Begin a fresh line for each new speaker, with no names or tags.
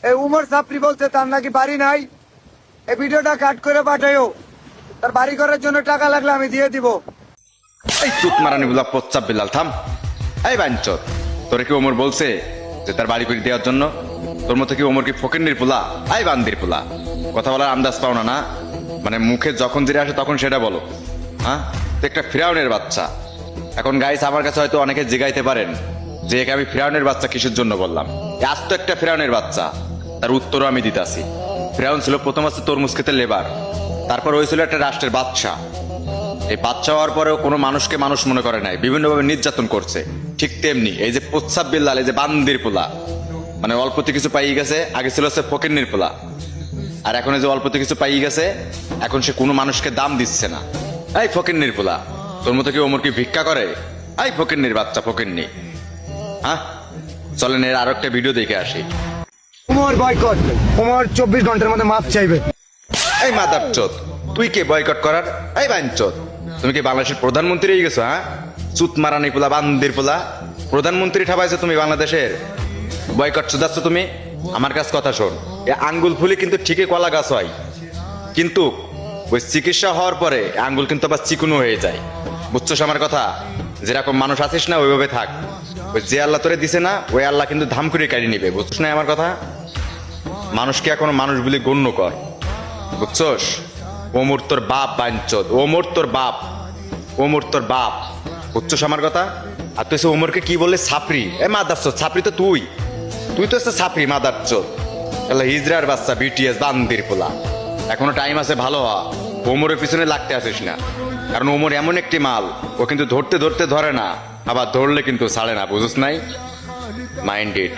এই উমর সাপরি বলছে তার নাকি বাড়ি নাই। এই ভিডিওটা কাট করে পাঠাইও, তার বাড়ি করার জন্য টাকা লাগলে আমি দিয়ে দিব।
এই চুত মারানি বুলা পচ্চাপ বিলাল থাম। এই বাঞ্চত, তোরে কি ওমর বলছে যে তার বাড়ি করে দেওয়ার জন্য? তোর মতো কি ওমর কি ফকিন্নির পোলা? এই বান্দির পোলা, কথা বলার আন্দাজ পাও না? মানে মুখে যখন যেটা আসে তখন সেটা বলো। হ্যাঁ, তো একটা ফিরাউনের বাচ্চা। এখন গাইস আমার কাছে হয়তো অনেকে জিগাইতে পারেন যে একে আমি ফিরাউনের বাচ্চা কিসের জন্য বললাম। আজ তো একটা ফিরাউনের বাচ্চা, তার উত্তরও আমি দিতাছি। ফিরাউন ছিল প্রথম আছে তরমুজ খেতে লেবার, তারপর হয়েছিল একটা রাষ্ট্রের বাদশা। এই বাচ্চা হওয়ার পরেও কোনো মানুষকে মানুষ মনে করে নাই, বিভিন্নভাবে নির্যাতন করছে। ঠিক তেমনি এই যে প্রস্তাব বিল্লাল, এই যে বান্দির পোলা, মানে অল্পতে কিছু পাইয়ে গেছে। আগে ছিল হচ্ছে ফকিন্নির পোলা, আর এখন এই যে অল্পতে কিছু পাইয়ে গেছে, এখন সে কোনো মানুষকে দাম দিচ্ছে না। এই ফকিন্নির পোলা, তোর মতো কি ওমর কি ভিক্ষা করে? এই ফকিন্নির বাচ্চা, ফকিন্নি। হ্যাঁ, চলেন এর আরো একটা ভিডিও দেখে আসি।
উমর বয়কট, উমর 24 ঘন্টার মধ্যে মাফ চাইবে।
এই মাদার চোদ, তুই কে বয়কট করার? এই বাঞ্চোদ, তুমি কি বাংলাদেশের প্রধানমন্ত্রী হয়ে গেছো? হ্যাঁ, চুত মারানি পোলা, বান্দির পোলা, প্রধানমন্ত্রী ঠাবাইছো তুমি বাংলাদেশের। বয়কট চুদাচ্ছ তুমি? আমার কাছে কথা শোন, এ আঙ্গুল ফুলি কিন্তু ঠিকই কলা গাছ হয়, কিন্তু ওই চিকিৎসা হওয়ার পরে আঙ্গুল কিন্তু আবার চিকুনো হয়ে যায়। বুঝছো আমার কথা? যেরকম মানুষ আছিস না ওইভাবে থাক। ওই যে আল্লাহ তোরে দিছে না, ওই আল্লাহ কিন্তু ধাম করে কাটি নিবে। বুঝছিস না আমার কথা? মানুষকে এখনো মানুষ বলে গণ্য কর, বুঝছস? ওমর তোর বাপ বাঞ্চদ, ওমর তোর বাপ, ওমর তোর বাপ। বুঝছস আমার কথা? আর তুই ওমরকে কি বললে? ছাপরি। এ মাদারচোদ, ছাপরি তো তুই, তুই তো হচ্ছে ছাপরি মাদারচোদ। তাহলে হিজরার বাচ্চা, বিটিএস বান্দির পোলা। এখনো টাইম আছে ভালো হ, ওমরের পিছনে লাগতে আসিস না। কারণ ওমর এমন একটি মাল, ও কিন্তু ধরতে ধরতে ধরে না, আবার ধরলে কিন্তু ছাড়ে না। বুঝছ নাই? Mind it.